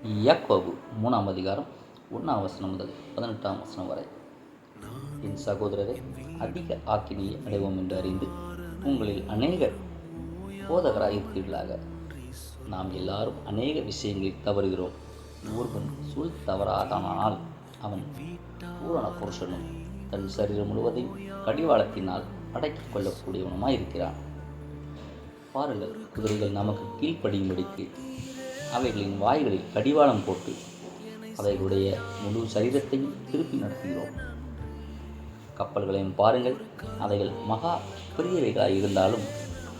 யாக்கோபு 3ஆம் அதிகாரம் 1ஆம் வசனம் முதல் 18ஆம் வசனம் வரை. என் சகோதரரை, அதிக ஆக்கினியை அடைவோம் என்று அறிந்து உங்களில் அநேகர் போதகராக இருக்கிறீர்களாக. நாம் எல்லாரும் அநேக விஷயங்களில் தவறுகிறோம். ஒருவன் சொல் தவறாதானால் அவன் பூரண புருஷனும் தன் சரீரம் முழுவதையும் கடிவாளத்தினால் அடக்கிக் கொள்ளக்கூடியவனுமாய் இருக்கிறான். பாருங்கள், குதிரைகள் நமக்கு கீழ்ப்படியும்படிக்கு அவைகளின் வாய்களில் கடிவாளம் போட்டு அவைகளுடைய முழு சரீரத்தையும் திருப்பி நடத்துகிறோம். கப்பல்களையும் பாருங்கள், அவைகள் மகா பெரியவைகளாக இருந்தாலும்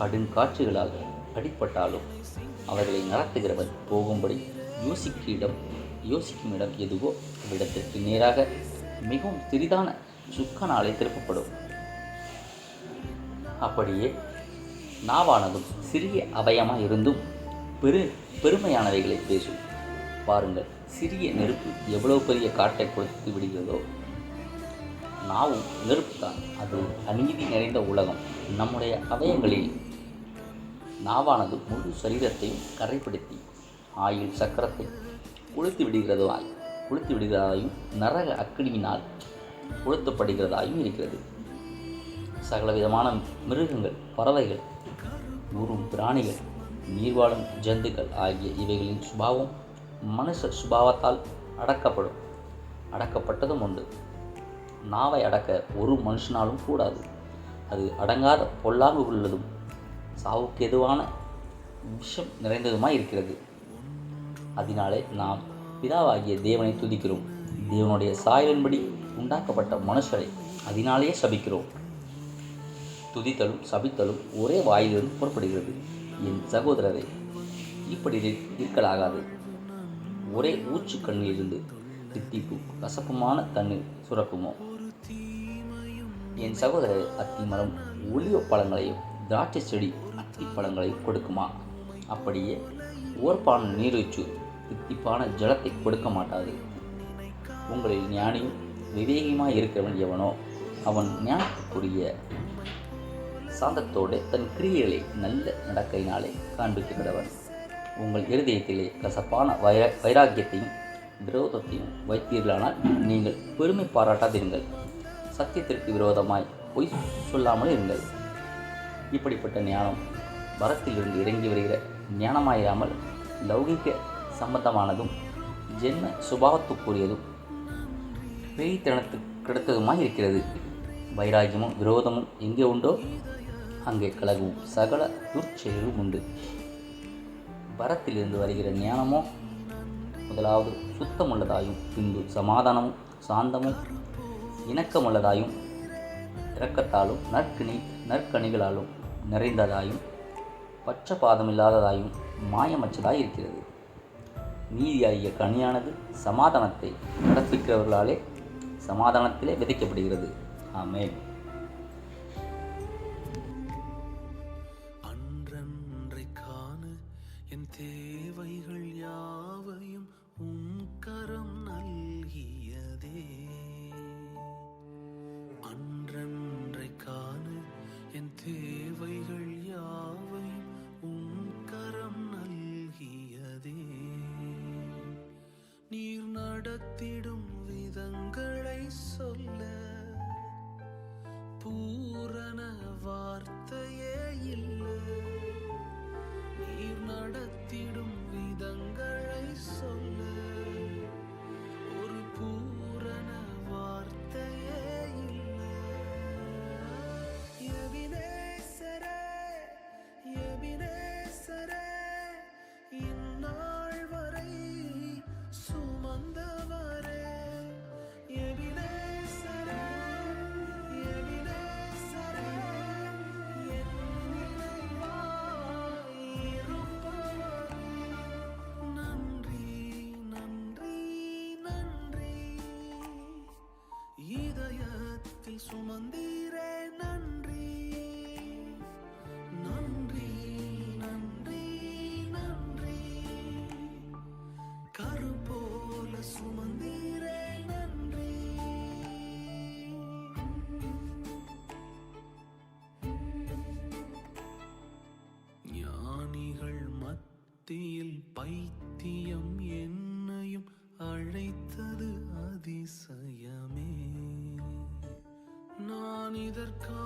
கடுங்காட்சிகளால் அடிப்பட்டாலும் அவைகளை நடத்துகிறவன் போகும்படி யோசிக்கும் இடம் எதுவோ அவ்விடத்திற்கு நேராக மிகவும் சிறிதான சுக்கனாலே திருப்பப்படும். அப்படியே நாவானதும் சிறிய அவயமாக இருந்தும் பெருமையானவைகளை பேசும். பாருங்கள், சிறிய நெருப்பு எவ்வளவு பெரிய காட்டை கொடுத்து விடுகிறதோ. நாவும் நெருப்பு தான். அது அநீதி நிறைந்த உலகம். நம்முடைய அவயங்களில் நாவானது முழு சரீரத்தையும் கரைப்படுத்தி ஆயுள் சக்கரத்தை கொளுத்து விடுகிறதாயும் நரக அக்கினியினால் கொளுத்தப்படுகிறதாயும் இருக்கிறது. சகலவிதமான மிருகங்கள், பறவைகள், ஊரும் பிராணிகள், நீர்வாழும் ஜந்துக்கள் ஆகிய இவைகளின் சுபாவம் மனுஷ சுபாவத்தால் அடக்கப்பட்டதும் உண்டு. நாவை அடக்க ஒரு மனுஷனாலும் கூடாது. அது அடங்காத பொல்லாங்கு உள்ளதும் சாவுக்கு எதுவான விஷம் நிறைந்ததுமாய் இருக்கிறது. அதனாலே நாம் பிதாவாகிய தேவனை துதிக்கிறோம். தேவனுடைய சாயலின்படி உண்டாக்கப்பட்ட மனுஷரை அதனாலேயே சபிக்கிறோம். துதித்தலும் சபித்தலும் ஒரே வாயிலிருந்து புறப்படுகிறது. என் சகோதரரை, இப்படி இருக்கலாகாது. ஒரே ஊச்சு கண்ணிலிருந்து தித்திப்பு கசப்புமான தண்ணீர் சுரக்குமோ? என் சகோதரரை, அத்தி மரம் ஒலிவ பழங்களையும் திராட்சை செடி அத்தி பழங்களையும் கொடுக்குமா? அப்படியே ஓர்ப்பான நீரூற்று தித்திப்பான ஜலத்தை கொடுக்க மாட்டாது. உங்களில் ஞானியும் விவேகமாய் இருக்கிறவன் எவனோ அவன் ஞானத்துக்குரிய சாந்தத்தோடு தன் கிரியைகளை நல்ல நடக்கையினாலே காண்பிக்கிறவன். உங்கள் இருதயத்திலே கசப்பான வைராக்கியத்தையும் விரோதத்தையும் வைத்தீர்களானால் நீங்கள் பெருமை பாராட்டாதிருங்கள். சத்தியத்திற்கு விரோதமாய் பொய் சொல்லாமல் இருங்கள். இப்படிப்பட்ட ஞானம் வரத்திலிருந்து இறங்கி வருகிற ஞானமாயிராமல் லௌகிக சம்பந்தமானதும் ஜென்ம சுபாவத்துக்குரியதும் பேய்த்தனத்துக்கு கிடைத்ததுமாய் இருக்கிறது. வைராக்கியமும் விரோதமும் எங்கே உண்டோ அங்கே கலகவும் சகல துர்ச்செயலும் உண்டு. வரத்திலிருந்து வருகிற ஞானமோ முதலாவது சுத்தமுள்ளதாயும், பின்பு சமாதானமும் சாந்தமும் இணக்கமுள்ளதாயும், இரக்கத்தாலும் நற்கனிகளாலும் நிறைந்ததாயும், பட்சபாதமில்லாததாயும் மாயமற்றதாய் இருக்கிறது. நீதியாகிய கனியானது சமாதானத்தை நடப்பிக்கிறவர்களாலே சமாதானத்திலே விதைக்கப்படுகிறது. ஆமென். என் தேவைகள் யாவையும் கரம் நல்கியதே. அன்றன்றை காண என் தேவைகள் யாவையும் கரம் நல்கியதே. நீர் நடத்திடும் விதங்களை சொல்ல பூரண வார்த்தையே இல்லை. நீர் நடத்திடும் விதங்களை சொல்ல ஒரு பூரண வார்த்தையே இல்லை. எபினேசரே, எபினேசரே, இந்நாள் வரை சுமந்தவரே. எபினேசரே, எபினேசரே, என் சுமந்தீரே நன்றி, நன்றி, நன்றி, நன்றி. கரு போல சுமந்தீரே நன்றி. ஞானிகள் மத்தியில் பைத்தியம் என்ன இதற்கா